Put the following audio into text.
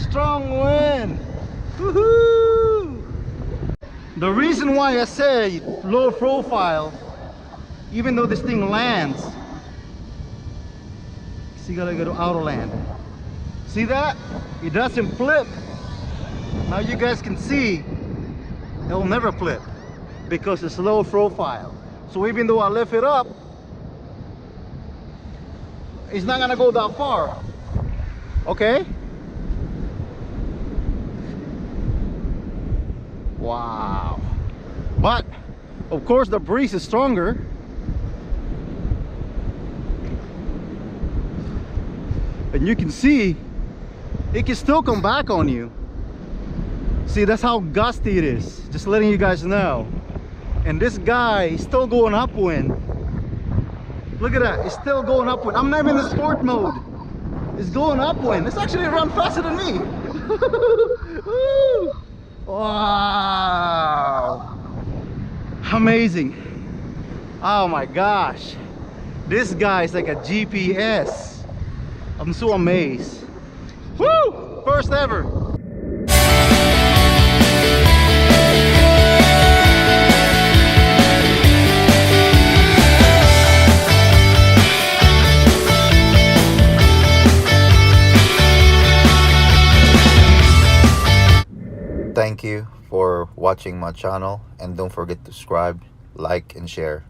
strong wind. Woohoo! The reason why I say low profile, even though this thing lands, so you gotta go to auto land. See that? It doesn't flip. Now you guys can see it will never flip because it's low profile. So even though I lift it up, it's not gonna go that far. Okay? Wow. But of course the breeze is stronger. And you can see it can still come back on you. See, that's how gusty it is. Just letting you guys know. And this guy is still going upwind. Look at that, it's still going upwind. I'm not in the sport mode. It's going upwind. It's actually run faster than me. Wow. Amazing. Oh my gosh. This guy is like a GPS. I'm so amazed. Woo! First ever. Thank you for watching my channel, and don't forget to subscribe, like, and share.